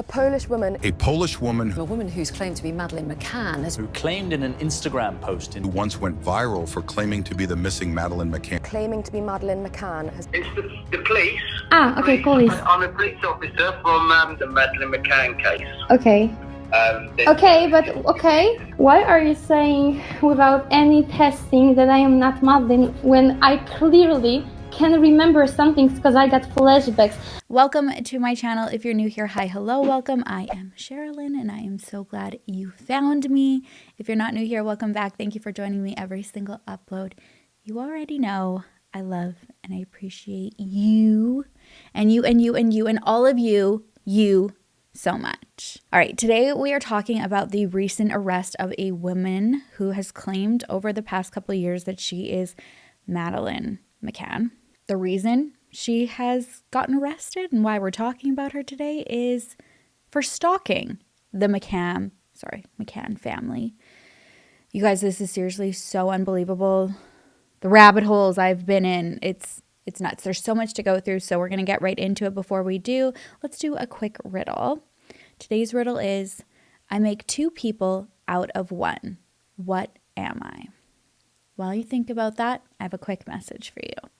A Polish woman. A Polish woman A woman who's claimed to be Madeleine McCann who claimed in an Instagram post who once went viral for claiming to be the missing Madeleine McCann. Claiming to be Madeleine McCann has... It's the police. Okay, police. I'm a police officer from the Madeleine McCann case. Okay. Why are you saying without any testing that I am not Madeleine when I clearly can remember some things because I got flashbacks? Welcome to my channel. If you're new here, hi, hello, welcome. I am Sherrilyn and I am so glad you found me. If you're not new here, welcome back. Thank you for joining me every single upload. You already know I love and I appreciate you and you and you and you and all of you so much. All right, today we are talking about the recent arrest of a woman who has claimed over the past couple of years that she is Madeleine McCann. The reason she has gotten arrested and why we're talking about her today is for stalking the McCann family. You guys, this is seriously so unbelievable. The rabbit holes I've been in, it's nuts. There's so much to go through, so we're going to get right into it. Before we do, let's do a quick riddle. Today's riddle is, I make two people out of one. What am I? While you think about that, I have a quick message for you.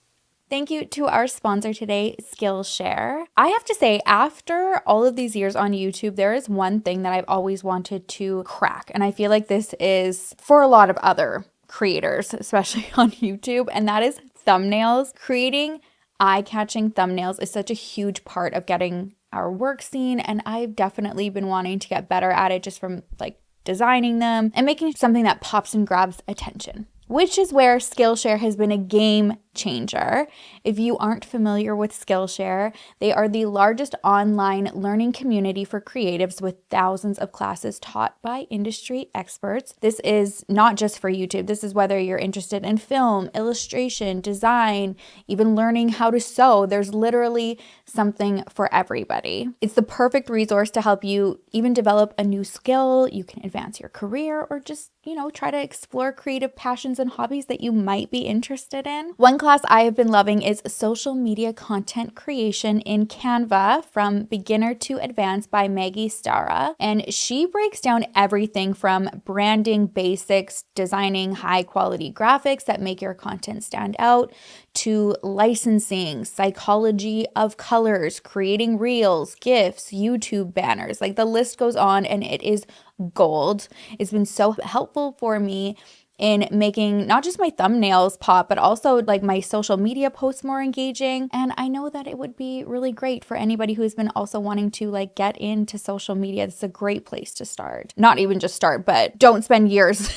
Thank you to our sponsor today, Skillshare. I have to say, after all of these years on YouTube, there is one thing that I've always wanted to crack. And I feel like this is for a lot of other creators, especially on YouTube, and that is thumbnails. Creating eye-catching thumbnails is such a huge part of getting our work seen, and I've definitely been wanting to get better at it just from like designing them and making something that pops and grabs attention, which is where Skillshare has been a game changer. If you aren't familiar with Skillshare, they are the largest online learning community for creatives with thousands of classes taught by industry experts. This is not just for YouTube. This is whether you're interested in film, illustration, design, even learning how to sew. There's literally something for everybody. It's the perfect resource to help you even develop a new skill. You can advance your career or just, try to explore creative passions and hobbies that you might be interested in. One class I have been loving is social media content creation in Canva from beginner to advanced by Maggie Stara. And she breaks down everything from branding basics, designing high quality graphics that make your content stand out, to licensing, psychology of colors, creating reels, GIFs, YouTube banners. Like the list goes on and it is gold. It's been so helpful for me in making not just my thumbnails pop, but also like my social media posts more engaging. And I know that it would be really great for anybody who's been also wanting to like get into social media. It's a great place to start. Not even just start, but don't spend years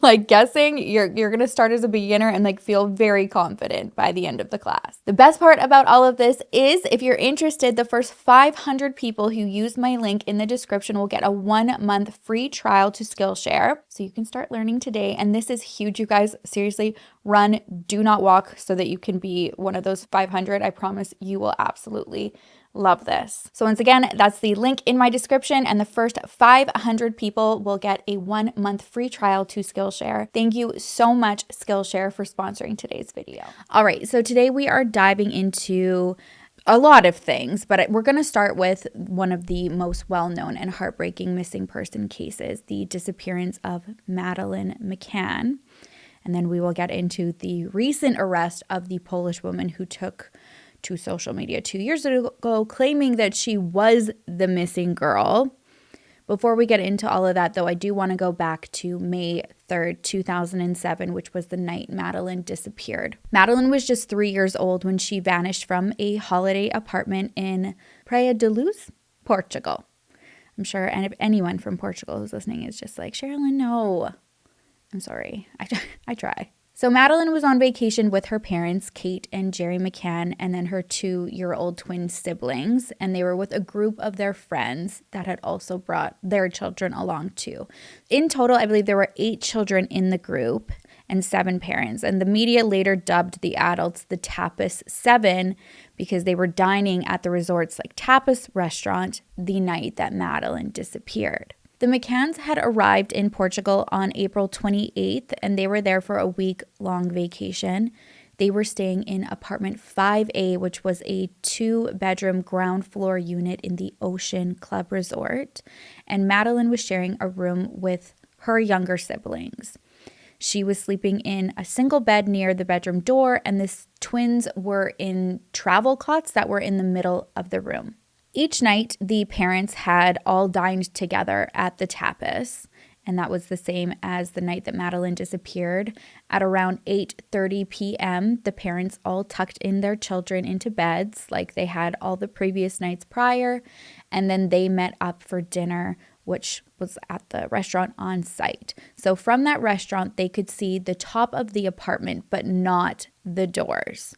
like guessing. You're going to start as a beginner and like feel very confident by the end of the class. The best part about all of this is if you're interested, the first 500 people who use my link in the description will get a 1-month free trial to Skillshare. So you can start learning today. And this is huge, you guys. Seriously, run, do not walk so that you can be one of those 500. I promise you will absolutely love this. So once again, that's the link in my description, and the first 500 people will get a 1-month free trial to Skillshare. Thank you so much, Skillshare, for sponsoring today's video. All right, so today we are diving into a lot of things, but we're going to start with one of the most well-known and heartbreaking missing person cases, the disappearance of Madeleine McCann. And then we will get into the recent arrest of the Polish woman who took to social media 2 years ago, claiming that she was the missing girl. Before we get into all of that, though, I do want to go back to May 3rd, 2007, which was the night Madeleine disappeared. Madeleine was just 3 years old when she vanished from a holiday apartment in Praia de Luz, Portugal. I'm sure anyone from Portugal who's listening is just like, Sherrilyn, no. I'm sorry. I try. So Madeleine was on vacation with her parents, Kate and Jerry McCann, and then her 2-year-old twin siblings, and they were with a group of their friends that had also brought their children along too. In total, I believe there were 8 children in the group and 7 parents, and the media later dubbed the adults the Tapas 7 because they were dining at the resort's tapas restaurant the night that Madeleine disappeared. The McCanns had arrived in Portugal on April 28th, and they were there for a week-long vacation. They were staying in apartment 5A, which was a 2-bedroom ground floor unit in the Ocean Club Resort. And Madeleine was sharing a room with her younger siblings. She was sleeping in a single bed near the bedroom door, and the twins were in travel cots that were in the middle of the room. Each night, the parents had all dined together at the tapas, and that was the same as the night that Madeleine disappeared. At around 8:30 p.m., the parents all tucked in their children into beds like they had all the previous nights prior, and then they met up for dinner, which was at the restaurant on site. So from that restaurant, they could see the top of the apartment, but not the doors.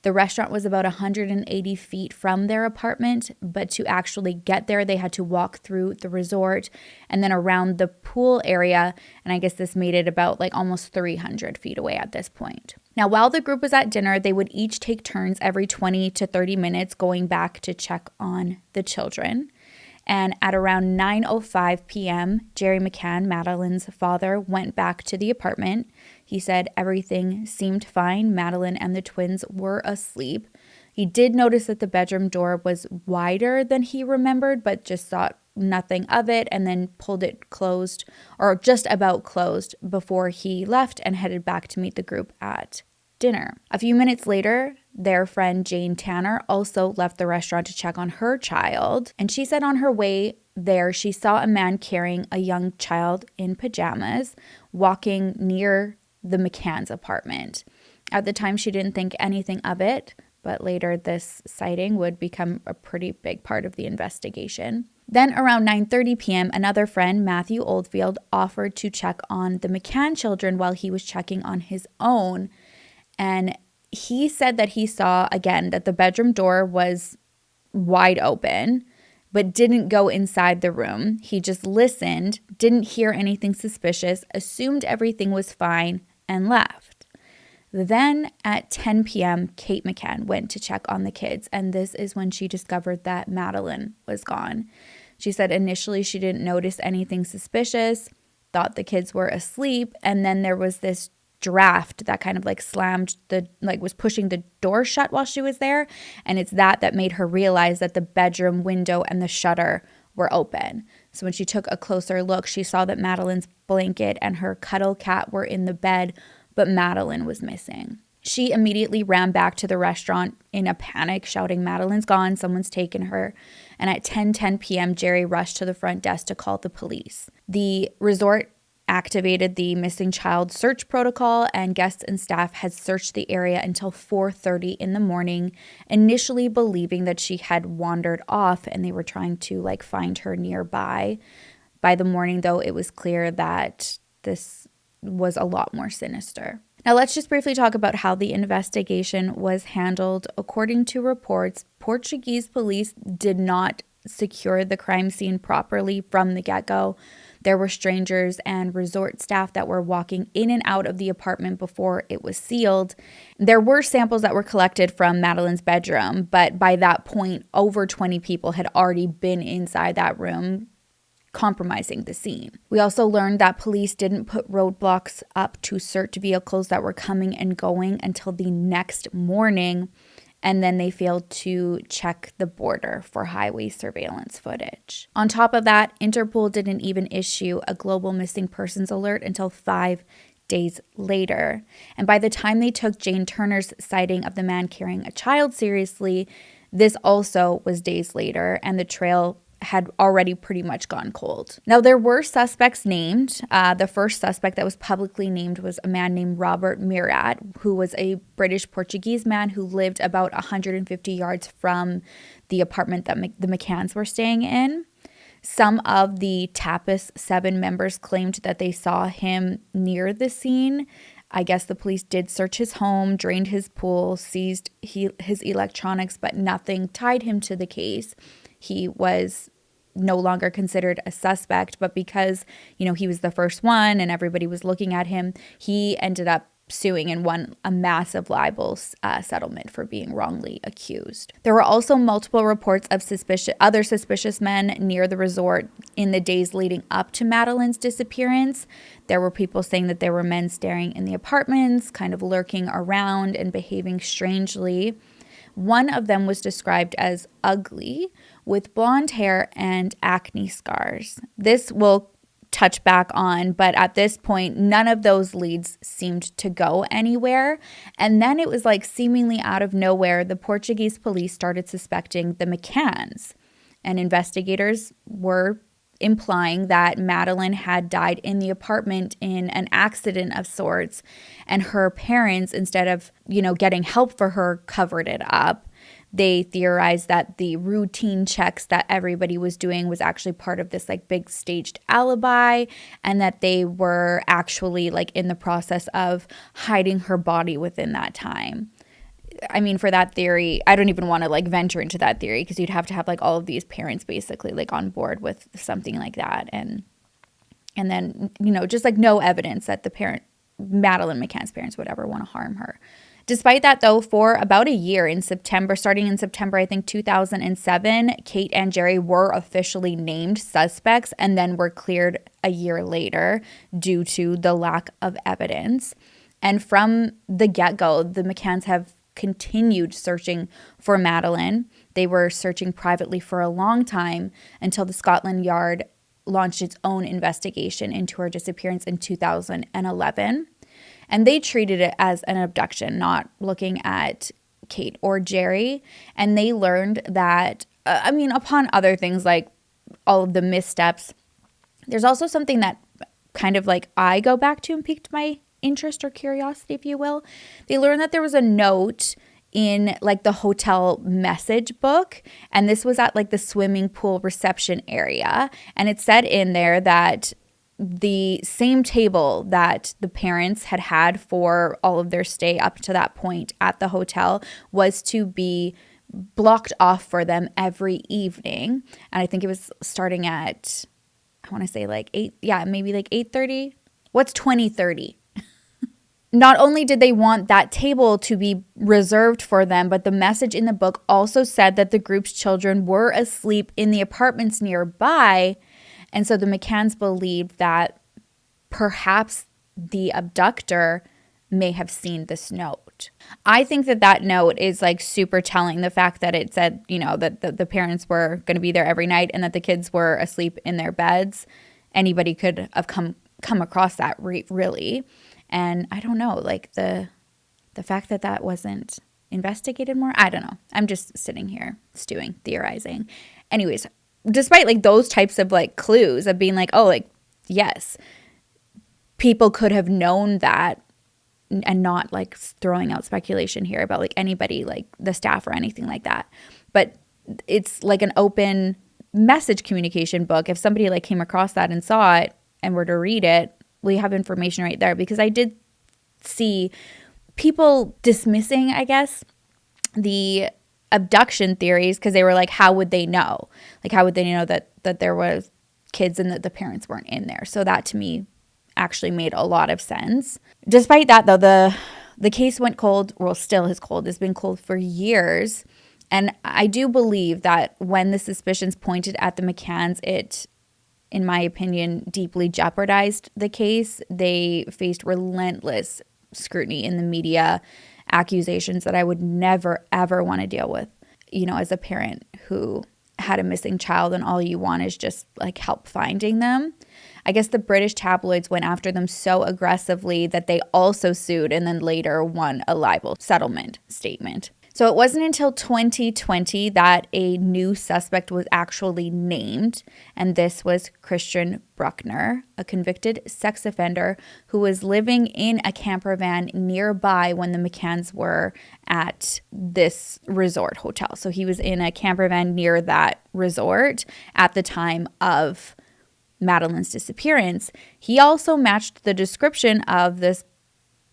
The restaurant was about 180 feet from their apartment, but to actually get there, they had to walk through the resort and then around the pool area. And I guess this made it about like almost 300 feet away at this point. Now, while the group was at dinner, they would each take turns every 20 to 30 minutes going back to check on the children. And at around 9:05 p.m., Gehricke McCann, Madeleine's father, went back to the apartment. He said everything seemed fine. Madeleine and the twins were asleep. He did notice that the bedroom door was wider than he remembered, but just thought nothing of it and then pulled it closed, or just about closed, before he left and headed back to meet the group at dinner. A few minutes later, their friend Jane Tanner also left the restaurant to check on her child, and she said on her way there she saw a man carrying a young child in pajamas walking near the McCann's apartment. At the time, she didn't think anything of it, but later this sighting would become a pretty big part of the investigation. Then around 9:30 p.m., another friend, Matthew Oldfield, offered to check on the McCann children while he was checking on his own. And he said that he saw, again, that the bedroom door was wide open, but didn't go inside the room. He just listened, didn't hear anything suspicious, assumed everything was fine, and left. Then at 10 p.m., Kate McCann went to check on the kids, and this is when she discovered that Madeleine was gone. She said initially she didn't notice anything suspicious, thought the kids were asleep, and then there was this draft that kind of like was pushing the door shut while she was there, and it's that made her realize that the bedroom window and the shutter were open. So when she took a closer look, she saw that Madeleine's blanket and her cuddle cat were in the bed, but Madeleine was missing. She immediately ran back to the restaurant in a panic, shouting, "Madeleine's gone, someone's taken her." And at 10:10 p.m., Jerry rushed to the front desk to call the police. The resort activated the missing child search protocol, and guests and staff had searched the area until 4:30 in the morning, initially believing that she had wandered off and they were trying to find her nearby. By the morning, though, it was clear that this was a lot more sinister. Now, let's just briefly talk about how the investigation was handled. According to reports, Portuguese police did not secure the crime scene properly from the get-go. There were strangers and resort staff that were walking in and out of the apartment before it was sealed. There were samples that were collected from Madeleine's bedroom, but by that point, over 20 people had already been inside that room, compromising the scene. We also learned that police didn't put roadblocks up to search vehicles that were coming and going until the next morning, and then they failed to check the border for highway surveillance footage. On top of that, Interpol didn't even issue a global missing persons alert until 5 days later. And by the time they took Jane Turner's sighting of the man carrying a child seriously, this also was days later, and the trail had already pretty much gone cold. Now, there were suspects named. The first suspect that was publicly named was a man named Robert Mirat, who was a British-Portuguese man who lived about 150 yards from the apartment that the McCanns were staying in. Some of the Tapas 7 members claimed that they saw him near the scene. I guess the police did search his home, drained his pool, seized his electronics, but nothing tied him to the case. He was no longer considered a suspect, but because, he was the first one and everybody was looking at him, he ended up suing and won a massive libel settlement for being wrongly accused. There were also multiple reports of other suspicious men near the resort in the days leading up to Madeleine's disappearance. There were people saying that there were men staring in the apartments, kind of lurking around and behaving strangely. One of them was described as ugly, with blonde hair and acne scars. This will touch back on, but at this point, none of those leads seemed to go anywhere. And then it was like seemingly out of nowhere, the Portuguese police started suspecting the McCanns, and investigators were implying that Madeleine had died in the apartment in an accident of sorts, and her parents, instead of, getting help for her, covered it up. They theorized that the routine checks that everybody was doing was actually part of this like big staged alibi, and that they were actually like in the process of hiding her body within that time. I mean, for that theory, I don't even want to like venture into that theory, because you'd have to have like all of these parents basically like on board with something like that. And then, just like no evidence that Madeleine McCann's parents would ever want to harm her. Despite that, though, for about a year starting in September, I think 2007, Kate and Jerry were officially named suspects and then were cleared a year later due to the lack of evidence. And from the get-go, the McCanns have continued searching for Madeleine. They were searching privately for a long time until the Scotland Yard launched its own investigation into her disappearance in 2011. And they treated it as an abduction, not looking at Kate or Jerry. And they learned that, upon other things like all of the missteps, there's also something that kind of like I go back to and piqued my interest or curiosity, if you will. They learned that there was a note in like the hotel message book, and this was at like the swimming pool reception area. And it said in there that the same table that the parents had for all of their stay up to that point at the hotel was to be blocked off for them every evening. And I think it was starting at, I want to say like 8:30. What's 20:30? Not only did they want that table to be reserved for them, but the message in the book also said that the group's children were asleep in the apartments nearby. And so the McCanns believed that perhaps the abductor may have seen this note. I think that note is like super telling. The fact that it said, that the parents were going to be there every night and that the kids were asleep in their beds. Anybody could have come across that really. And I don't know, like the fact that wasn't investigated more. I don't know. I'm just sitting here stewing, theorizing. Anyways, despite like those types of like clues of being like, oh, like, yes, people could have known that, and not like throwing out speculation here about like anybody, like the staff or anything like that. But it's like an open message communication book. If somebody like came across that and saw it and were to read it, we have information right there, because I did see people dismissing, I guess, the abduction theories, because they were like, how would they know? Like, how would they know that there was kids and that the parents weren't in there? So that to me actually made a lot of sense. Despite that, though, the case went cold, well, still is cold. It's been cold for years. And I do believe that when the suspicions pointed at the McCanns, it, in my opinion, deeply jeopardized the case. They faced relentless scrutiny in the media, accusations that I would never, ever want to deal with, as a parent who had a missing child and all you want is just like help finding them. I guess the British tabloids went after them so aggressively that they also sued and then later won a libel settlement statement. So it wasn't until 2020 that a new suspect was actually named, and this was Christian Bruckner, a convicted sex offender who was living in a camper van nearby when the McCanns were at this resort hotel. So he was in a camper van near that resort at the time of Madeleine's disappearance. He also matched the description of this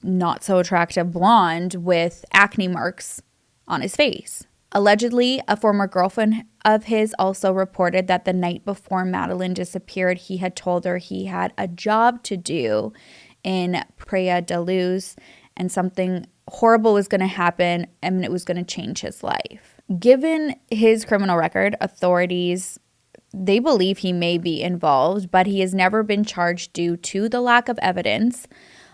not so attractive blonde with acne marks on his face. Allegedly, a former girlfriend of his also reported that the night before Madeleine disappeared, he had told her he had a job to do in Praia da Luz and something horrible was going to happen and it was going to change his life. Given his criminal record, authorities, they believe he may be involved, but he has never been charged due to the lack of evidence.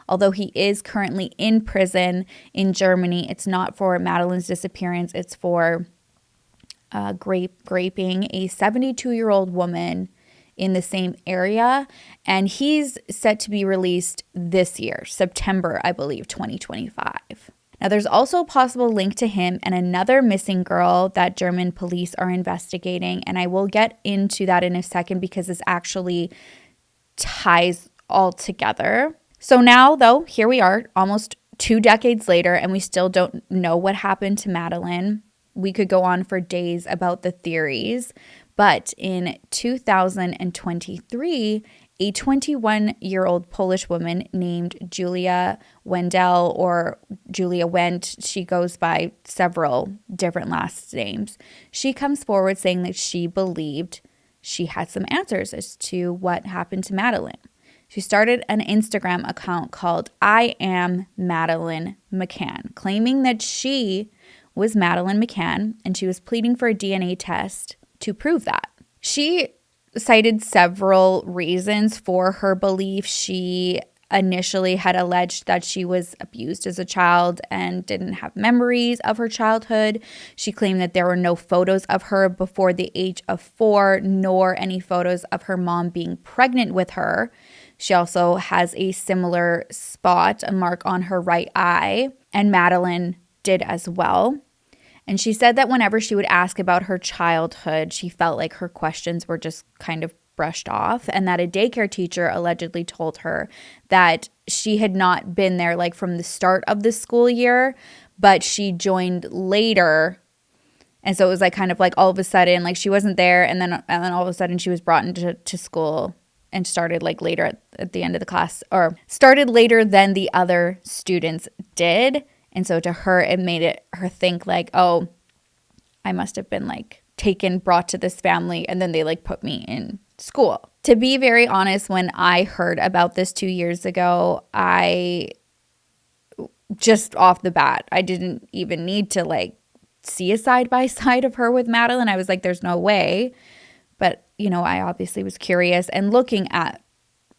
Although he is currently in prison in Germany, it's not for Madeleine's disappearance, it's for raping a 72-year-old woman in the same area. And he's set to be released this year, September, I believe, 2025. Now, there's also a possible link to him and another missing girl that German police are investigating. And I will get into that in a second because this actually ties all together. So now, though, here we are almost 2 decades later, and we still don't know what happened to Madeleine. We could go on for days about the theories, but in 2023, a 21-year-old Polish woman named Julia Wendell, or Julia Wendt, she goes by several different last names, she comes forward saying that she believed she had some answers as to what happened to Madeleine. She started an Instagram account called I Am Madeleine McCann, claiming that she was Madeleine McCann and she was pleading for a DNA test to prove that. She cited several reasons for her belief. She initially had alleged that she was abused as a child and didn't have memories of her childhood. She claimed that there were no photos of her before the age of 4, nor any photos of her mom being pregnant with her. She also has a similar spot, a mark on her right eye, and Madeleine did as well. And she said that whenever she would ask about her childhood, she felt like her questions were just kind of brushed off, and that a daycare teacher allegedly told her that she had not been there like from the start of the school year, but she joined later. And so it was like kind of like all of a sudden, like she wasn't there, and then all of a sudden she was brought into school and started like later at the end of the class, or started later than the other students did. And so to her, it made her think like, oh, I must have been like brought to this family, and then they like put me in school. To be very honest, when I heard about this 2 years ago, I just off the bat, I didn't even need to like see a side-by-side of her with Madeleine. I was like, there's no way. But, you know, I obviously was curious, and looking at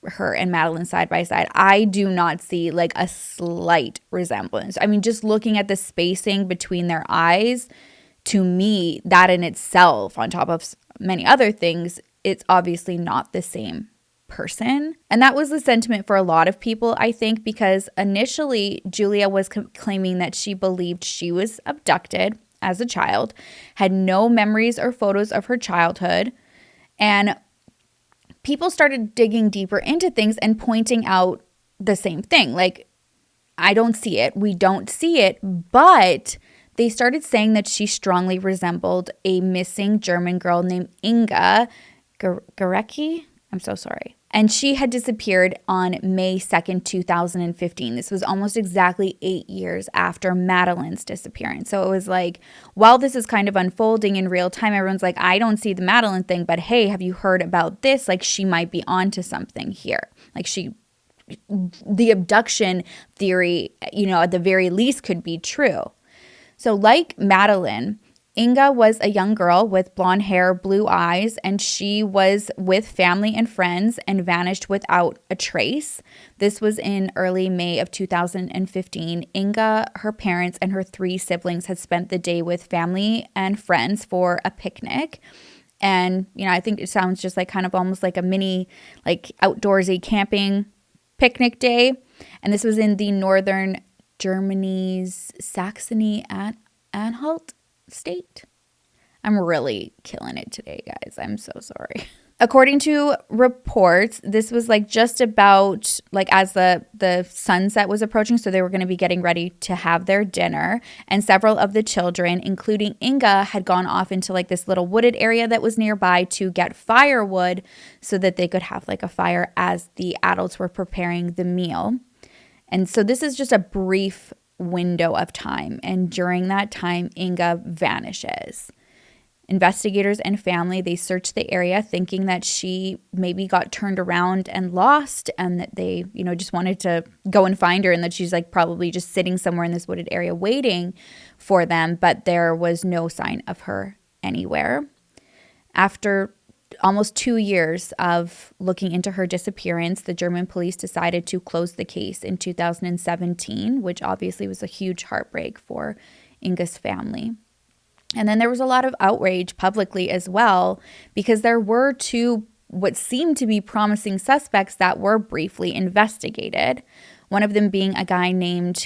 her and Madeleine side by side, I do not see like a slight resemblance. I mean, just looking at the spacing between their eyes, to me, that in itself, on top of many other things, it's obviously not the same person. And that was the sentiment for a lot of people, I think, because initially Julia was claiming that she believed she was abducted as a child, had no memories or photos of her childhood. And people started digging deeper into things and pointing out the same thing. Like, I don't see it. We don't see it. But they started saying that she strongly resembled a missing German girl named Inga Gehricke. I'm so sorry. And she had disappeared on May 2nd, 2015. This was almost exactly 8 years after Madeleine's disappearance. So it was like, while this is kind of unfolding in real time, everyone's like, I don't see the Madeleine thing, but hey, have you heard about this? Like, she might be onto something here. Like, the abduction theory, you know, at the very least could be true. So like Madeleine, Inga was a young girl with blonde hair, blue eyes, and she was with family and friends and vanished without a trace. This was in early May of 2015. Inga, her parents, and her 3 siblings had spent the day with family and friends for a picnic. And, you know, I think it sounds just like kind of almost like a mini, like outdoorsy camping picnic day. And this was in the northern Germany's Saxony-Anhalt state. I'm really killing it today, guys. I'm so sorry. According to reports, this was like just about like as the sunset was approaching, so they were going to be getting ready to have their dinner, and several of the children, including Inga, had gone off into like this little wooded area that was nearby to get firewood so that they could have like a fire as the adults were preparing the meal. And so this is just a brief window of time, and during that time Inga vanishes. Investigators and family, they searched the area thinking that she maybe got turned around and lost, and that they, just wanted to go and find her, and that she's like probably just sitting somewhere in this wooded area waiting for them, but there was no sign of her anywhere. After almost 2 years of looking into her disappearance, the German police decided to close the case in 2017, which obviously was a huge heartbreak for Inga's family. And then there was a lot of outrage publicly as well, because there were two what seemed to be promising suspects that were briefly investigated. One of them being a guy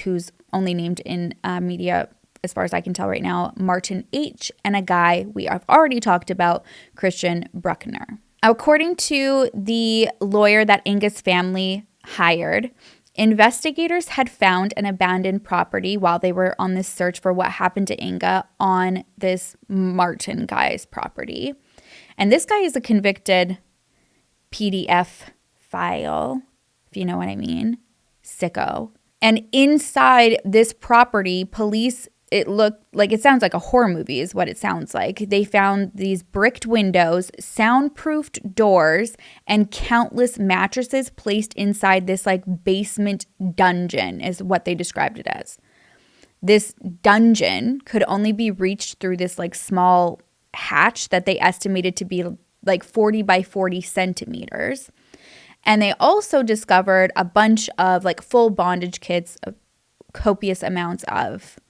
who's only named in media, as far as I can tell right now, Martin H., and a guy we have already talked about, Christian Bruckner. According to the lawyer that Inga's family hired, investigators had found an abandoned property while they were on this search for what happened to Inga on this Martin guy's property. And this guy is a convicted PDF file, if you know what I mean, sicko. And inside this property, police, it sounds like a horror movie is what it sounds like. They found these bricked windows, soundproofed doors, and countless mattresses placed inside this basement dungeon is what they described it as. This dungeon could only be reached through this small hatch that they estimated to be 40 by 40 centimeters. And they also discovered a bunch of full bondage kits, copious amounts of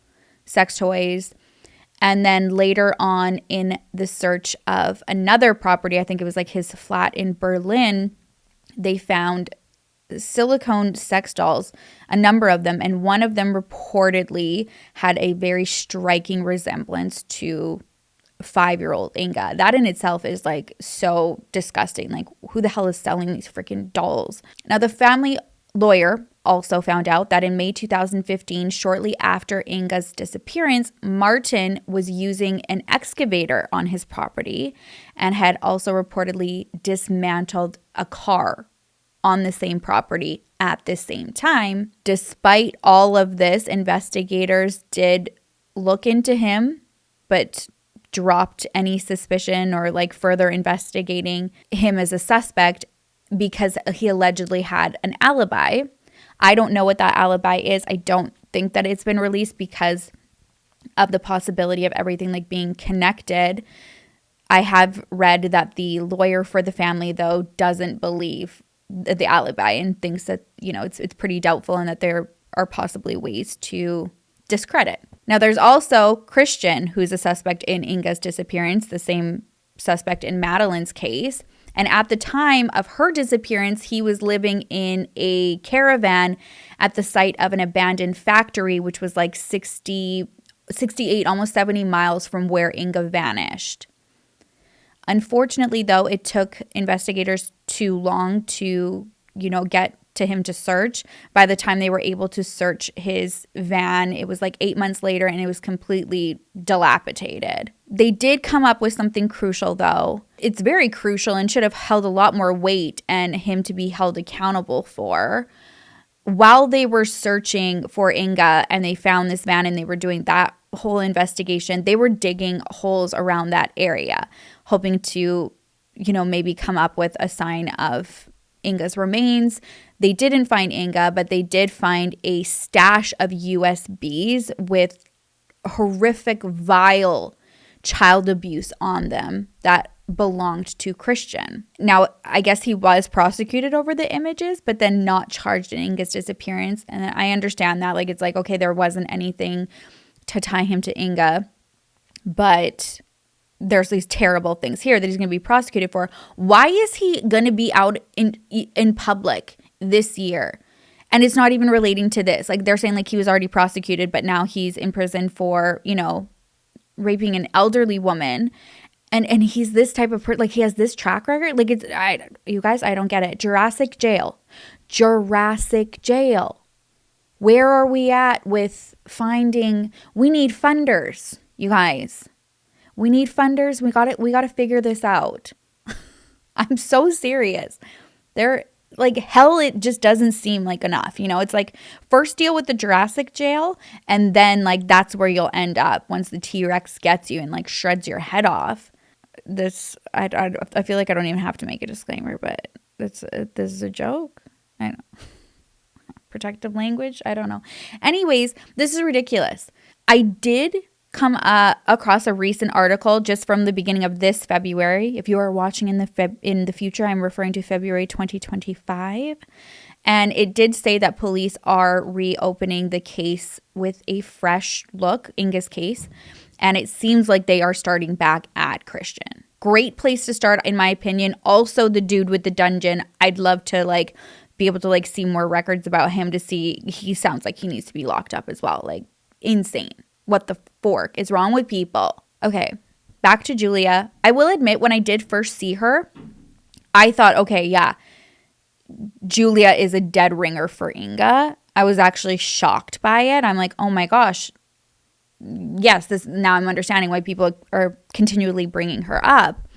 sex toys. And then later on in the search of another property, I think it was his flat in Berlin, they found silicone sex dolls, a number of them, and one of them reportedly had a very striking resemblance to 5-year-old Inga. That in itself is so disgusting. Who the hell is selling these freaking dolls? Now, the family lawyer also found out that in May 2015, shortly after Inga's disappearance, Martin was using an excavator on his property and had also reportedly dismantled a car on the same property at the same time. Despite all of this, investigators did look into him, but dropped any suspicion or further investigating him as a suspect because he allegedly had an alibi. I don't know what that alibi is. I don't think that it's been released because of the possibility of everything being connected. I have read that the lawyer for the family, though, doesn't believe the alibi and thinks that, it's pretty doubtful and that there are possibly ways to discredit. Now, there's also Christian, who's a suspect in Inga's disappearance, the same suspect in Madeleine's case. And at the time of her disappearance, he was living in a caravan at the site of an abandoned factory, which was 68, almost 70 miles from where Inga vanished. Unfortunately, though, it took investigators too long to, get to him to search. By the time they were able to search his van, it was 8 months later and it was completely dilapidated. They did come up with something crucial, though. It's very crucial and should have held a lot more weight and him to be held accountable for. While they were searching for Inga and they found this van and they were doing that whole investigation, they were digging holes around that area, hoping to, maybe come up with a sign of Inga's remains. They didn't find Inga, but they did find a stash of USBs with horrific, vile child abuse on them that belonged to Christian. Now, I guess he was prosecuted over the images, but then not charged in Inga's disappearance. And I understand that. It's okay, there wasn't anything to tie him to Inga, but there's these terrible things here that he's going to be prosecuted for. Why is he going to be out in public this year? And it's not even relating to this. They're saying he was already prosecuted, but now he's in prison for, raping an elderly woman. And he's this type of person, he has this track record. You guys, I don't get it. Jurassic Jail. Where are we at with finding? We need funders, you guys. We need funders. We got to figure this out. I'm so serious. like hell, it just doesn't seem like enough. You know, it's like first deal with the Jurassic jail, and then like that's where you'll end up once the T-Rex gets you and like shreds your head off. This, I feel like I don't even have to make a disclaimer, but this is a joke. I don't know. Protective language? I don't know. Anyways, this is ridiculous. I did come across a recent article just from the beginning of this February. If you are watching in the future, I'm referring to February 2025. And it did say that police are reopening the case with a fresh look, Inga's case. And it seems like they are starting back at Christian. Great place to start, in my opinion. Also, the dude with the dungeon. I'd love to like be able to like see more records about him to see. He sounds like he needs to be locked up as well. Like insane. What the fork is wrong with people? Okay, back to Julia. I will admit, when I did first see her, I thought, okay, yeah, Julia is a dead ringer for Inga. I was actually shocked by it. I'm like, oh my gosh. Yes, now I'm understanding why people are continually bringing her up.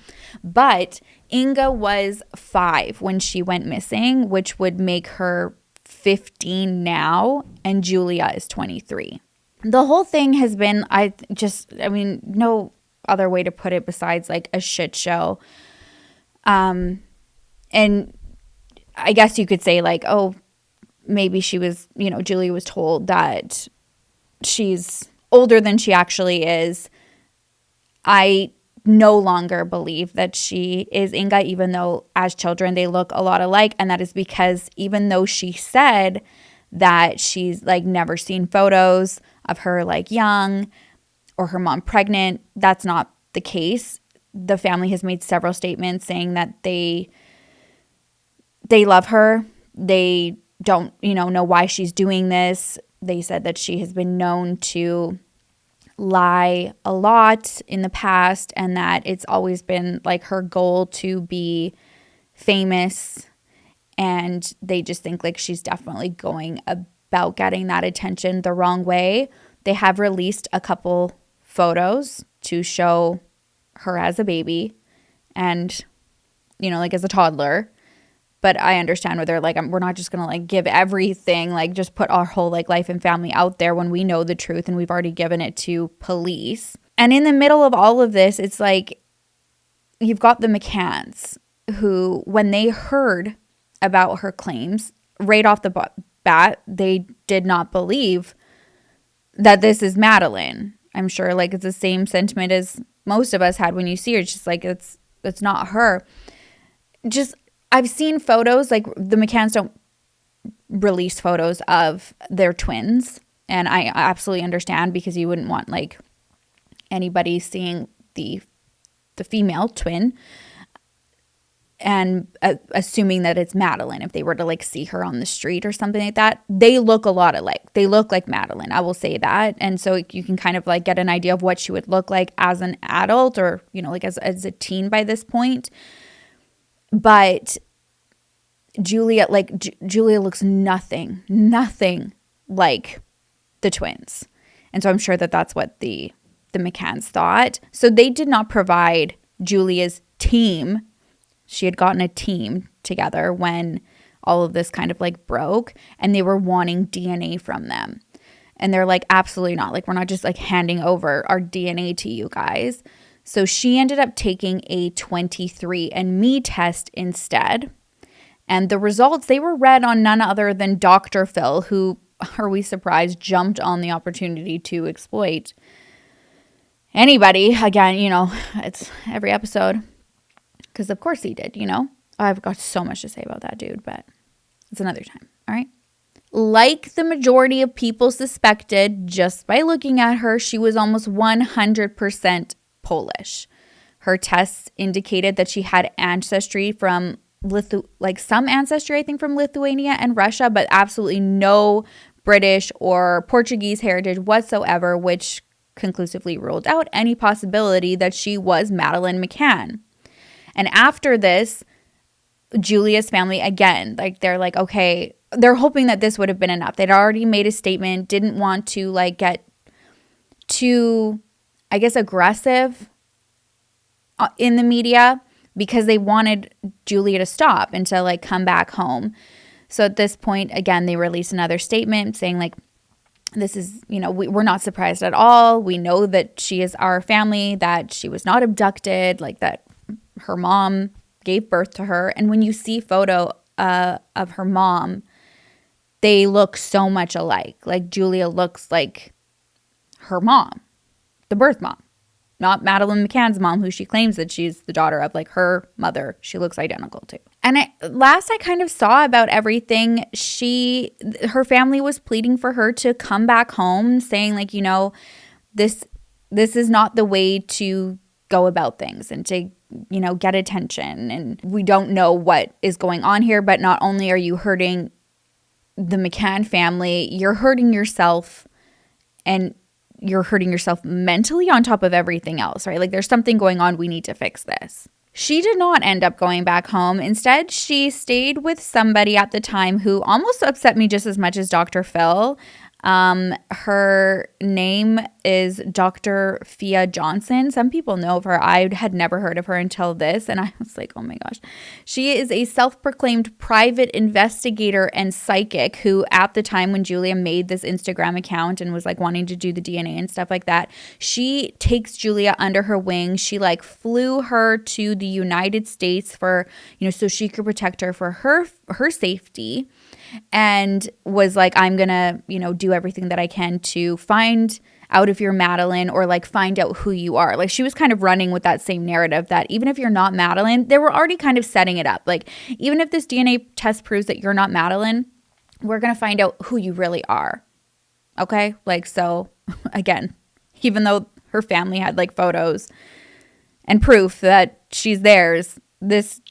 But Inga was 5 when she went missing, which would make her 15 now, and Julia is 23. The whole thing has been, no other way to put it besides like a shit show. And I guess you could say like, oh, maybe she was, Julia was told that she's older than she actually is. I no longer believe that she is Inga, even though as children they look a lot alike. And that is because even though she said that she's like never seen photos of her like young or her mom pregnant, that's not the case. The family has made several statements saying that they love her. They don't, know why she's doing this. They said that she has been known to lie a lot in the past and that it's always been like her goal to be famous, and they just think like she's definitely going about getting that attention the wrong way. They have released a couple photos to show her as a baby and, like as a toddler. But I understand where they're like, we're not just going to like give everything, like just put our whole like life and family out there when we know the truth and we've already given it to police. And in the middle of all of this, it's like you've got the McCanns who, when they heard about her claims right off the bat, they did not believe that this is Madeleine. I'm sure like it's the same sentiment as most of us had when you see her. It's just like it's not her. Just I've seen photos, like the McCanns don't release photos of their twins, and I absolutely understand because you wouldn't want like anybody seeing the female twin and assuming that it's Madeleine. If they were to like see her on the street or something like that, they look a lot alike. They look like Madeleine, I will say that. And so you can kind of like get an idea of what she would look like as an adult or, like as a teen by this point. But Julia looks nothing like the twins. And so I'm sure that that's what the McCanns thought. So they did not provide Julia's team. She had gotten a team together when all of this kind of like broke, and they were wanting DNA from them. And they're like, absolutely not. Like, we're not just like handing over our DNA to you guys. So she ended up taking a 23andMe test instead. And the results, they were read on none other than Dr. Phil, who, are we surprised, jumped on the opportunity to exploit anybody. Again, it's every episode. Because of course he did, I've got so much to say about that dude, but it's another time, all right? Like the majority of people suspected, just by looking at her, she was almost 100% Polish. Her tests indicated that she had ancestry from some ancestry, I think, from Lithuania and Russia, but absolutely no British or Portuguese heritage whatsoever, which conclusively ruled out any possibility that she was Madeleine McCann. And after this, Julia's family, again, like they're like, okay, they're hoping that this would have been enough. They'd already made a statement, didn't want to like get too, I guess, aggressive in the media, because they wanted Julia to stop and to like come back home. So at this point, again, they release another statement saying like, this is, you know, we're not surprised at all. We know that she is our family, that she was not abducted, like that her mom gave birth to her. And when you see photo of her mom, they look so much alike. Like Julia looks like her mom, the birth mom, not Madeleine McCann's mom, who she claims that she's the daughter of, like her mother. She looks identical to. And last I kind of saw about everything, her family was pleading for her to come back home, saying like, you know, this is not the way to go about things and to, you know, get attention. And we don't know what is going on here, but not only are you hurting the McCann family, you're hurting yourself, and you're hurting yourself mentally on top of everything else, right? Like there's something going on. We need to fix this. She did not end up going back home. Instead, she stayed with somebody at the time who almost upset me just as much as Dr. Phil. Her name is Dr. Fia Johnson. Some people know of her. I had never heard of her until this, and I was like, oh my gosh. She is a self-proclaimed private investigator and psychic who, at the time when Julia made this Instagram account and was like wanting to do the DNA and stuff like that, she takes Julia under her wing. She like flew her to the United States for, you know, so she could protect her for her safety, and was like, I'm gonna, you know, do everything that I can to find out if you're Madeleine, or like find out who you are. Like she was kind of running with that same narrative that even if you're not Madeleine, they were already kind of setting it up. Like even if this DNA test proves that you're not Madeleine, we're gonna find out who you really are. Okay? Like, so again, even though her family had like photos and proof that she's theirs, this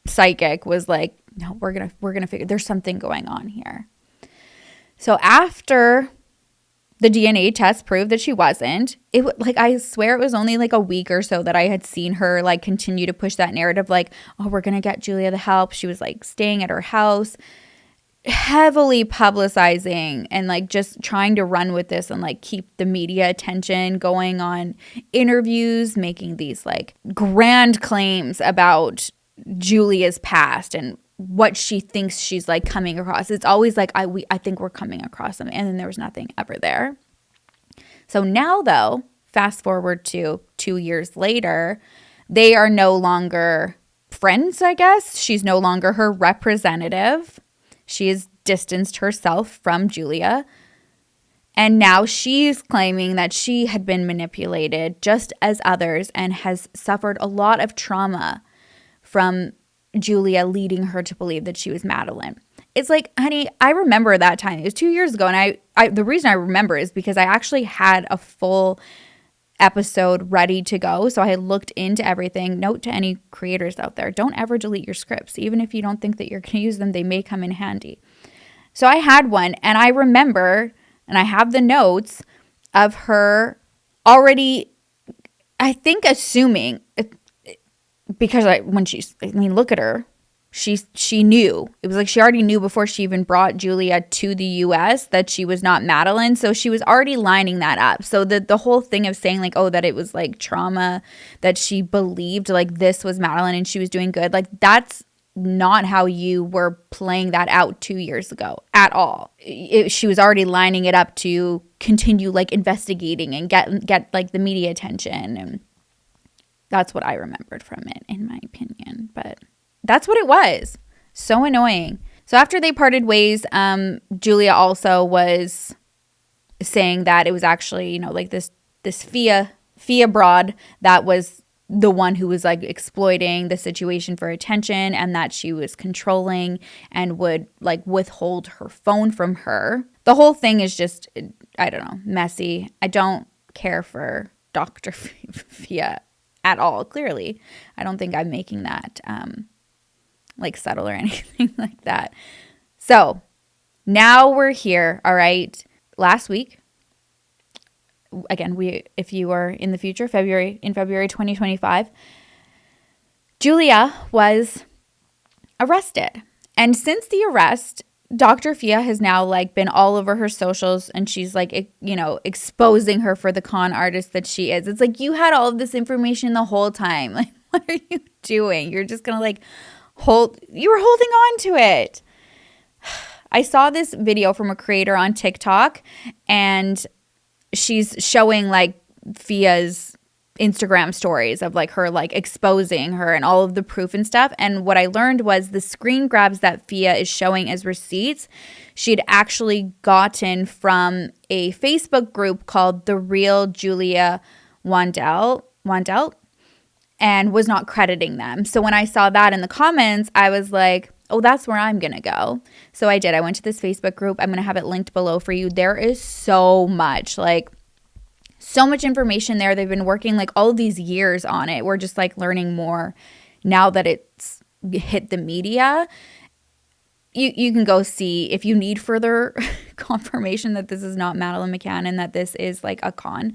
psychic was like, no, we're gonna figure, there's something going on here. So after the DNA test proved that she wasn't, like, I swear it was only like a week or so that I had seen her like continue to push that narrative, like, oh, we're gonna get Julia the help. She was like staying at her house, heavily publicizing and like just trying to run with this and like keep the media attention, going on interviews, making these like grand claims about Julia's past and what she thinks she's like coming across. It's always like, I think we're coming across them. And then there was nothing ever there. So now though, fast forward to 2 years later, they are no longer friends, I guess. She's no longer her representative. She has distanced herself from Julia. And now she's claiming that she had been manipulated just as others and has suffered a lot of trauma from Julia leading her to believe that she was Madeleine. It's like, honey, I remember that time. It was 2 years ago. And I the reason I remember is because I actually had a full episode ready to go. So I had looked into everything. Note to any creators out there, don't ever delete your scripts. Even if you don't think that you're going to use them, they may come in handy. So I had one, and I remember, and I have the notes of her already, I think, assuming, because look at her. She knew. It was like she already knew before she even brought Julia to the US that she was not Madeleine. So she was already lining that up. So the whole thing of saying like, oh, that it was like trauma, that she believed like this was Madeleine and she was doing good. Like that's not how you were playing that out 2 years ago at all. She was already lining it up to continue like investigating and get like the media attention. And that's what I remembered from it, in my opinion. But that's what it was. So annoying. So after they parted ways, Julia also was saying that it was actually, you know, like this Fia broad that was the one who was like exploiting the situation for attention, and that she was controlling and would like withhold her phone from her. The whole thing is just, I don't know, messy. I don't care for Dr. Fia at all, clearly. I don't think I'm making that like subtle or anything like that. So now we're here, all right. Last week, again, if you are in the future, February 2025, Julia was arrested. And since the arrest, Dr. Fia has now like been all over her socials, and she's like, you know, exposing her for the con artist that she is. It's like, you had all of this information the whole time. Like, What are you doing? You're just going to like you were holding on to it. I saw this video from a creator on TikTok, and she's showing like Fia's Instagram stories of like her like exposing her and all of the proof and stuff. And what I learned was the screen grabs that Fia is showing as receipts, she'd actually gotten from a Facebook group called The Real Julia Wandelt, and was not crediting them. So when I saw that in the comments, I was like, oh, that's where I'm going to go. So I did. I went to this Facebook group. I'm going to have it linked below for you. There is so much information there. They've been working like all of these years on it. We're just like learning more now that it's hit the media. You can go see if you need further confirmation that this is not Madeleine McCann and that this is like a con.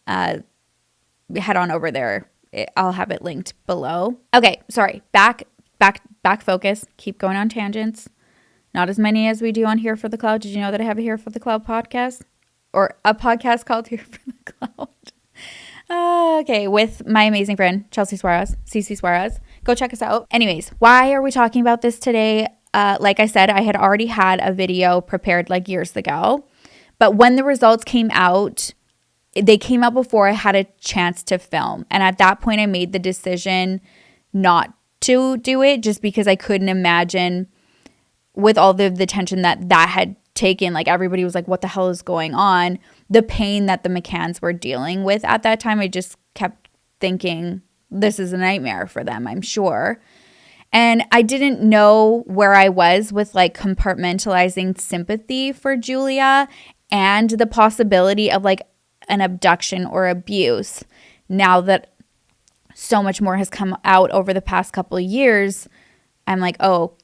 Head on over there. I'll have it linked below. Okay, sorry. Back focus. Keep going on tangents. Not as many as we do on Here for the Cloud. Did you know that I have a Here for the Cloud podcast? Or a podcast called Here for the Cloud. Okay, with my amazing friend, Chelsea Cece Suarez. Go check us out. Anyways, why are we talking about this today? Like I said, I had already had a video prepared like years ago. But when the results came out, they came out before I had a chance to film. And at that point, I made the decision not to do it just because I couldn't imagine with all the tension that had taken, like everybody was like, what the hell is going on? The pain that the McCanns were dealing with at that time, I just kept thinking this is a nightmare for them, I'm sure. And I didn't know where I was with like compartmentalizing sympathy for Julia and the possibility of like an abduction or abuse. Now that so much more has come out over the past couple of years, I'm like, oh,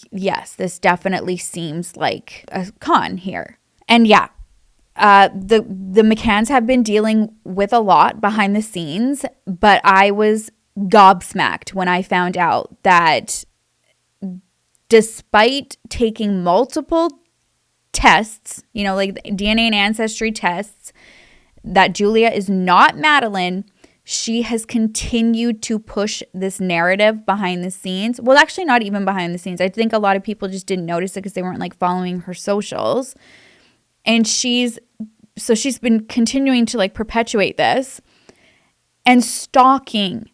yes, this definitely seems like a con here. And yeah, the McCanns have been dealing with a lot behind the scenes, but I was gobsmacked when I found out that despite taking multiple tests, like DNA and ancestry tests, that Julia is not Madeleine, she has continued to push this narrative behind the scenes. Well, actually not even behind the scenes. I think a lot of people just didn't notice it because they weren't like following her socials. And she's been continuing to like perpetuate this and stalking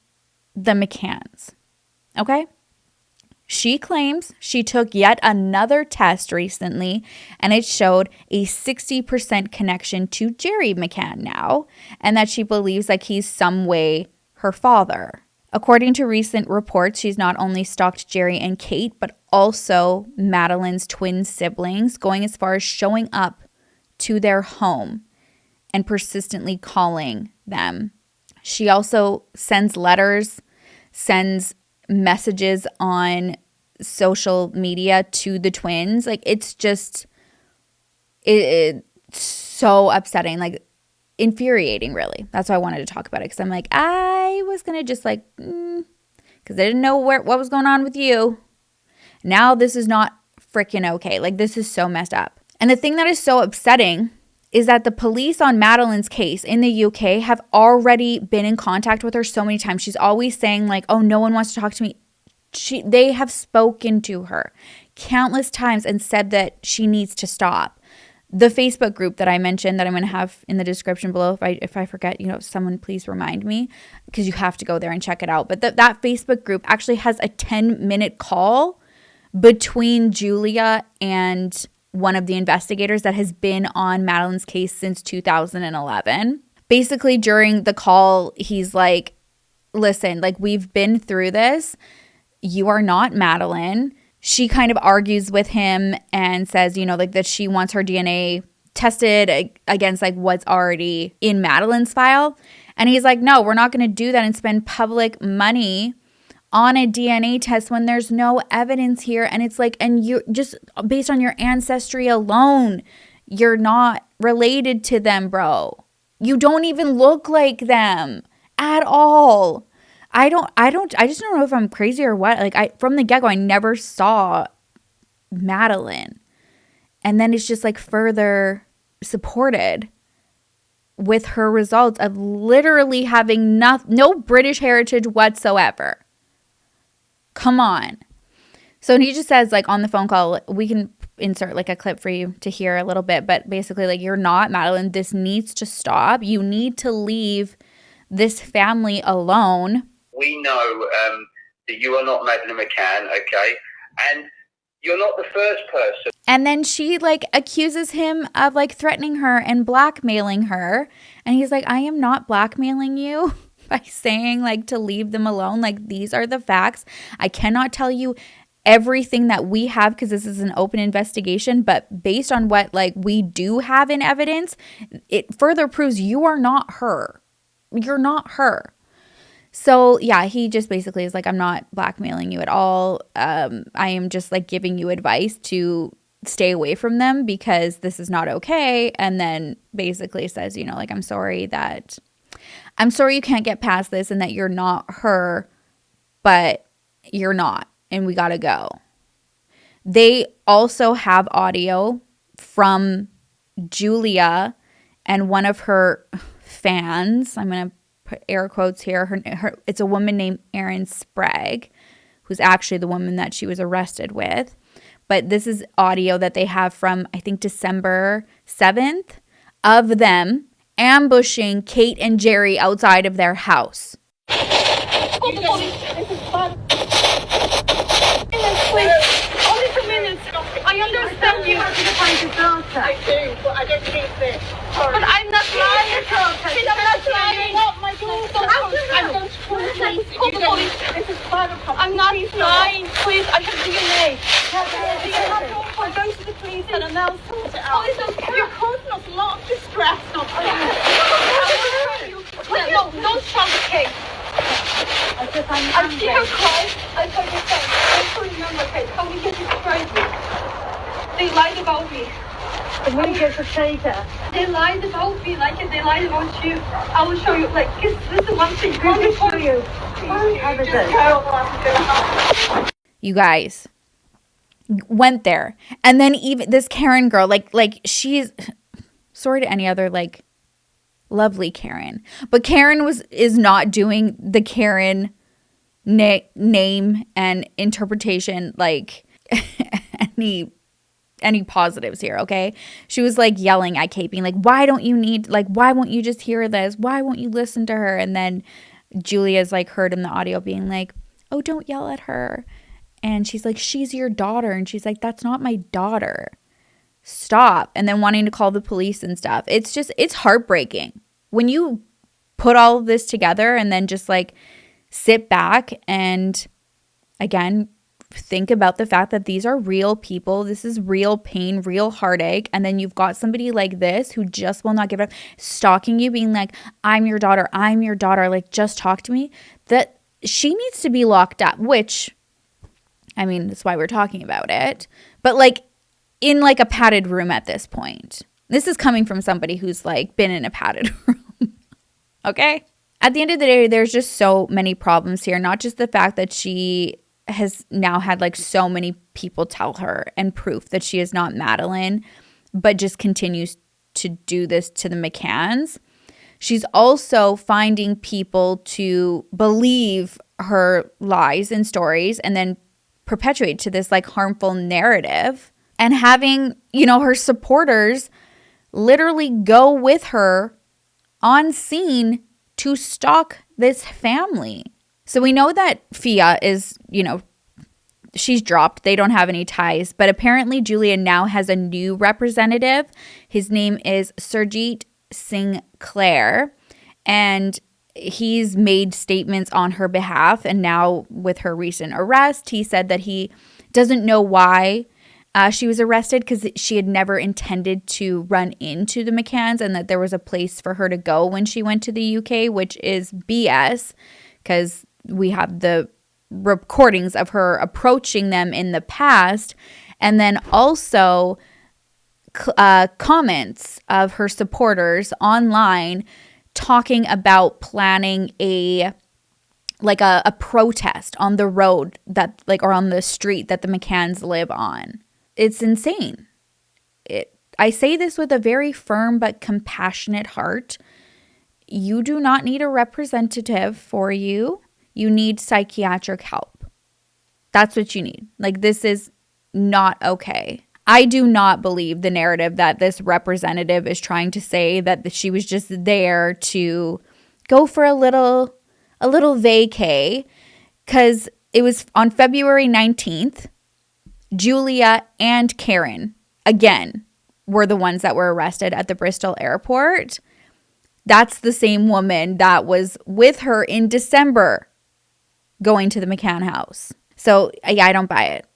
the McCanns. Okay? She claims she took yet another test recently, and it showed a 60% connection to Gehricke McCann now, and that she believes like he's some way her father. According to recent reports, she's not only stalked Gehricke and Kate, but also Madeleine's twin siblings, going as far as showing up to their home and persistently calling them. She also sends letters, sends messages on social media to the twins. Like, it's just it's so upsetting, like infuriating, really. That's why I wanted to talk about it, because I'm like, I was gonna just like because I didn't know what was going on with you. Now this is not freaking okay. Like, this is so messed up. And the thing that is so upsetting is that the police on Madeleine's case in the UK have already been in contact with her so many times. She's always saying like, oh, no one wants to talk to me. They have spoken to her countless times and said that she needs to stop. The Facebook group that I mentioned that I'm going to have in the description below, if I forget, someone please remind me, because you have to go there and check it out. But that Facebook group actually has a 10-minute call between Julia and one of the investigators that has been on Madeleine's case since 2011. Basically, during the call, he's like, listen, like, we've been through this. You are not Madeleine. She kind of argues with him and says, like, that she wants her DNA tested against like what's already in Madeleine's file. And he's like, no, we're not going to do that and spend public money on a DNA test when there's no evidence here. And it's like, and you just based on your ancestry alone, you're not related to them, bro. You don't even look like them at all. I just don't know if I'm crazy or what. Like, from the get-go, I never saw Madeleine. And then it's just like further supported with her results of literally having no British heritage whatsoever. Come on. So he just says, like, on the phone call, we can insert like a clip for you to hear a little bit, but basically, like, you're not Madeleine. This needs to stop. You need to leave this family alone. We know that you are not Madeleine McCann, okay? And you're not the first person. And then she like accuses him of like threatening her and blackmailing her. And he's like, I am not blackmailing you by saying like to leave them alone. Like, these are the facts. I cannot tell you everything that we have because this is an open investigation, but based on what like we do have in evidence, it further proves you are not her. You're not her. So yeah, he just basically is like, I'm not blackmailing you at all. I am just like giving you advice to stay away from them because this is not okay. And then basically says, you know, like, I'm sorry you can't get past this and that you're not her, but you're not. And we got to go. They also have audio from Julia and one of her fans. I'm going to put air quotes here. It's a woman named Erin Sprague, who's actually the woman that she was arrested with. But this is audio that they have from, I think, December 7th of them ambushing Kate and Jerry outside of their house. Only 2 minutes. I understand you. I do, but I don't need this. Sorry. But I'm not lying. I'm not lying. Not my daughter. I'm going to call the police. Call the police. This is private property. I'm not lying. Please, I have DNA. I'm going to the police and they'll sort it out. You're causing us a lot of distress. No, don't shout the case. I'm here crying. I told you so. I couldn't remember, Kate. How we get this crazy? They lied about me. And we get to say that. They lied about me like they lied about you. I will show you. Like, this is the one thing. Let me show you. You guys went there. And then even this Karen girl, like she's, sorry to any other, like, lovely Karen, but Karen is not doing the Karen name and interpretation like any positives here, okay? She was like yelling at Kate, being like, why won't you just hear this? Why won't you listen to her? And then Julia's like heard in the audio being like, oh, don't yell at her. And she's like, she's your daughter. And she's like, that's not my daughter. Stop. And then wanting to call the police and stuff. It's heartbreaking when you put all of this together and then just like sit back and again think about the fact that these are real people. This is real pain, real heartache. And then you've got somebody like this who just will not give up, stalking you, being like, I'm your daughter, like, just talk to me. That she needs to be locked up, which, I mean, that's why we're talking about it. But like in like a padded room at this point. This is coming from somebody who's like been in a padded room. Okay? At the end of the day, there's just so many problems here. Not just the fact that she has now had like so many people tell her and proof that she is not Madeleine, but just continues to do this to the McCanns. She's also finding people to believe her lies and stories and then perpetuate to this like harmful narrative, and having, you know, her supporters literally go with her on scene to stalk this family. So we know that Fia is, you know, she's dropped. They don't have any ties. But apparently Julia now has a new representative. His name is Surjit Sinclair. And he's made statements on her behalf. And now with her recent arrest, he said that he doesn't know why she was arrested, because she had never intended to run into the McCanns and that there was a place for her to go when she went to the UK, which is BS, because we have the recordings of her approaching them in the past, and then also comments of her supporters online talking about planning a protest on the road that, like, or on the street that the McCanns live on. It's insane. I say this with a very firm but compassionate heart. You do not need a representative for you. You need psychiatric help. That's what you need. Like, this is not okay. I do not believe the narrative that this representative is trying to say, that she was just there to go for a little vacay, because it was on February 19th, Julia and Karen, again, were the ones that were arrested at the Bristol airport. That's the same woman that was with her in December going to the McCann house. So yeah, I don't buy it.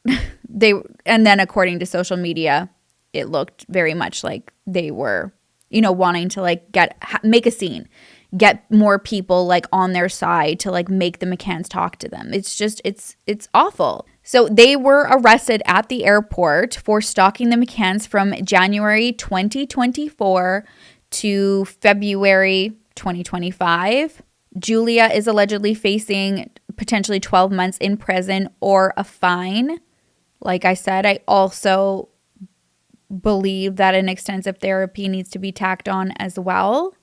And then according to social media, it looked very much like they were, wanting to like make a scene, get more people like on their side to like make the McCanns talk to them. It's just, it's awful. So they were arrested at the airport for stalking the McCanns from January 2024 to February 2025. Julia is allegedly facing potentially 12 months in prison or a fine. Like I said, I also believe that an extensive therapy needs to be tacked on as well.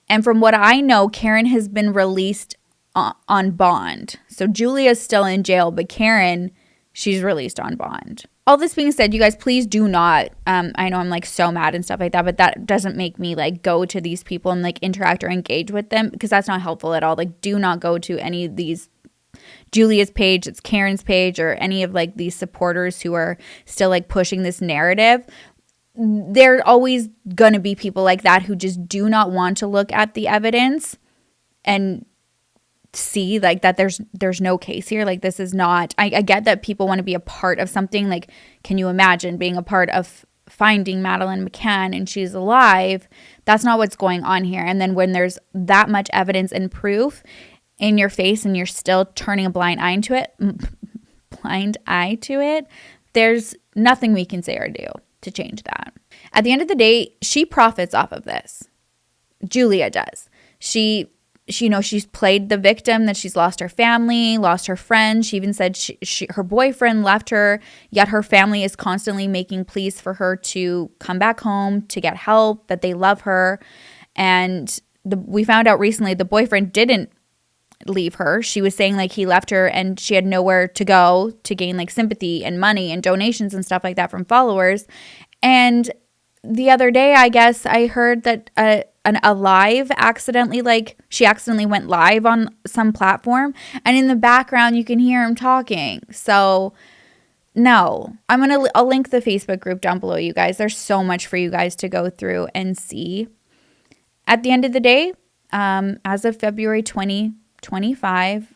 And from what I know, Karen has been released on bond. So Julia's still in jail, but Karen, she's released on bond. All this being said, you guys, please do not, I know I'm like so mad and stuff like that, but that doesn't make me like go to these people and like interact or engage with them, because that's not helpful at all. Like, do not go to any of these, Julia's page, it's Karen's page, or any of like these supporters who are still like pushing this narrative. There are always going to be people like that who just do not want to look at the evidence and see like that there's no case here. Like, this is not, I get that people want to be a part of something. Like, can you imagine being a part of finding Madeleine McCann and she's alive? That's not what's going on here. And then when there's that much evidence and proof in your face and you're still turning a blind eye to it, there's nothing we can say or do to change that. At the end of the day, she profits off of this. Julia does. She's played the victim, that she's lost her family, lost her friends. She even said her boyfriend left her, yet her family is constantly making pleas for her to come back home, to get help, that they love her. And we found out recently the boyfriend didn't leave her. She was saying like he left her and she had nowhere to go to gain like sympathy and money and donations and stuff like that from followers. And the other day, I guess I heard that a live accidentally, like she accidentally went live on some platform, and in the background you can hear him talking. So no, I'll link the Facebook group down below, you guys. There's so much for you guys to go through and see. At the end of the day, as of February 2025,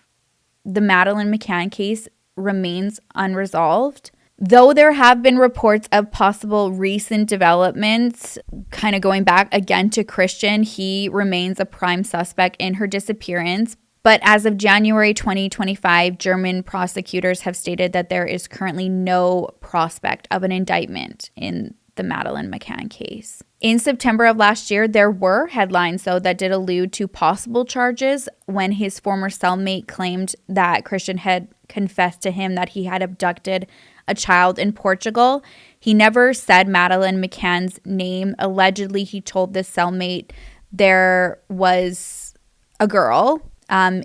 the Madeleine McCann case remains unresolved. Though there have been reports of possible recent developments, kind of going back again to Christian, he remains a prime suspect in her disappearance. But as of January 2025, German prosecutors have stated that there is currently no prospect of an indictment in the Madeleine McCann case. In September of last year, there were headlines, though, that did allude to possible charges when his former cellmate claimed that Christian had confessed to him that he had abducted a child in Portugal. He never said Madeleine McCann's name. Allegedly, he told this cellmate there was a girl.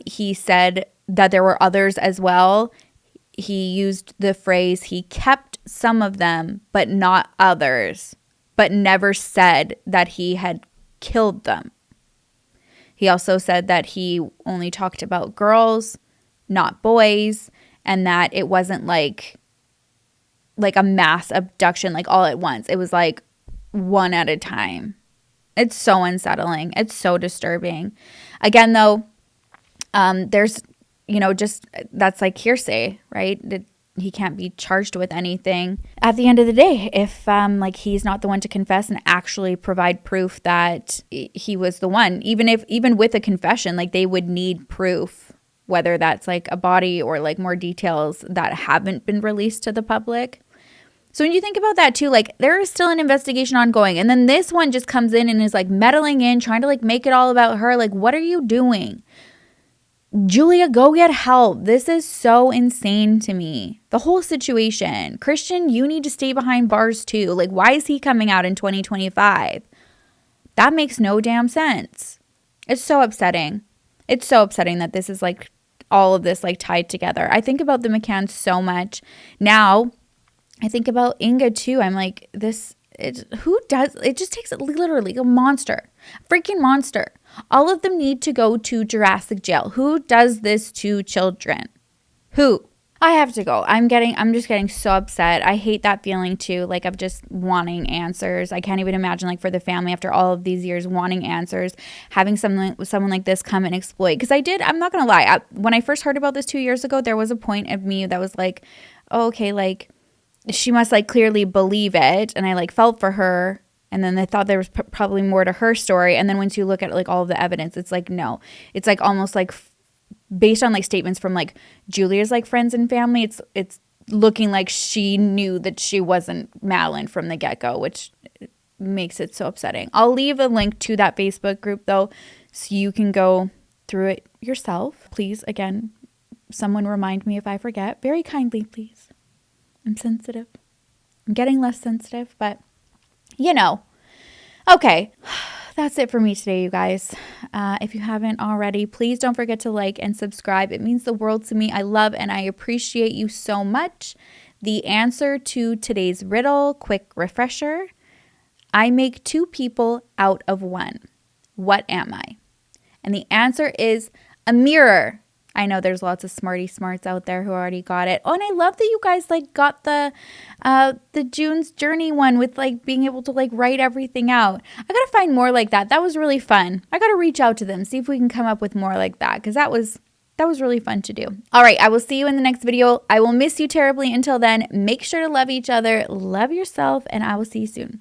He said that there were others as well. He used the phrase, he kept some of them, but not others, but never said that he had killed them. He also said that he only talked about girls, not boys, and that it wasn't like a mass abduction, like all at once. It was like one at a time. It's so unsettling. It's so disturbing. Again, though, there's, just that's like hearsay, right? He can't be charged with anything. At the end of the day, if he's not the one to confess and actually provide proof that he was the one, even with a confession, like they would need proof, whether that's like a body or like more details that haven't been released to the public. So when you think about that too, like there is still an investigation ongoing. And then this one just comes in and is like meddling in, trying to like make it all about her. Like, what are you doing? Julia, go get help. This is so insane to me. The whole situation. Christian, you need to stay behind bars too. Like, why is he coming out in 2025? That makes no damn sense. It's so upsetting. It's so upsetting that this is like all of this like tied together. I think about the McCanns so much. Now, I think about Inga too. I'm like, who does, it just takes literally a monster, freaking monster. All of them need to go to Jurassic jail. Who does this to children? Who? I have to go. I'm just getting so upset. I hate that feeling too, like of just wanting answers. I can't even imagine like for the family after all of these years wanting answers, having someone like this come and exploit. Because I'm not going to lie. When I first heard about this 2 years ago, there was a point of me that was like, oh, okay, like she must like clearly believe it. And I like felt for her. And then I thought there was probably more to her story. And then once you look at like all of the evidence, it's like, no, it's like almost like based on like statements from like Julia's like friends and family, it's looking like she knew that she wasn't Madeleine from the get-go, which makes it so upsetting. I'll leave a link to that Facebook group though, so you can go through it yourself. Please, again, someone remind me if I forget. Very kindly, please. I'm sensitive. I'm getting less sensitive, but you know. Okay. That's it for me today, you guys. If you haven't already, please don't forget to like and subscribe. It means the world to me. I love and I appreciate you so much. The answer to today's riddle, quick refresher. I make 2 people out of 1. What am I? And the answer is a mirror. I know there's lots of smarty smarts out there who already got it. Oh, and I love that you guys like got the June's Journey one with like being able to like write everything out. I gotta find more like that. That was really fun. I gotta reach out to them, see if we can come up with more like that, because that was really fun to do. All right, I will see you in the next video. I will miss you terribly. Until then, make sure to love each other, love yourself, and I will see you soon.